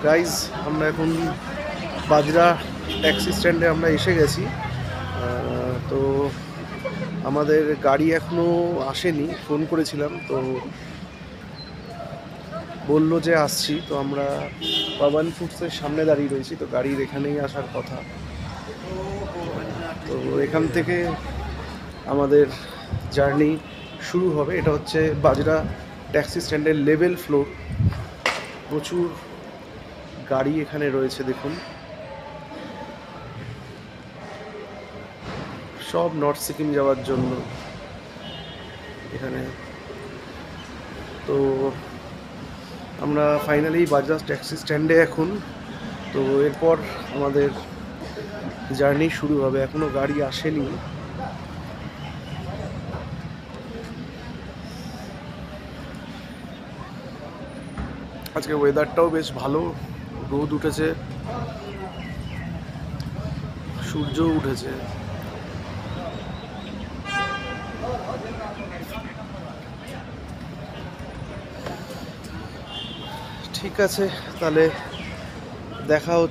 Guys আমরা এখন বাজরা taxi স্ট্যান্ডে আমরা এসে গেছি। তো আমাদের গাড়ি এখনও আসেনি, ফোন করেছিলাম তো বললো যে আসছি। তো আমরা পাবন ফুডসের সামনে দাঁড়িয়ে রয়েছি, তো গাড়ির এখানেই আসার কথা। তো এখান থেকে আমাদের জার্নি শুরু হবে। এটা হচ্ছে বাজরা ট্যাক্সি স্ট্যান্ডের লেভেল ফ্লোর। প্রচুর গাড়ি এখানে রয়েছে, দেখুন সব নর্থ সিকিম যাওয়ার জন্য এখানে। তো আমরা ফাইনালি বাজরা ট্যাক্সি স্ট্যান্ডে এখন। তো এরপর আমাদের জার্নি শুরু হবে, এখনো গাড়ি আসেনি। আজকে ওয়েদারটাও বেশ ভালো, রোদ উঠেছে, সূর্য উঠেছে। ঠিক আছে, তাহলে দেখা হচ্ছে।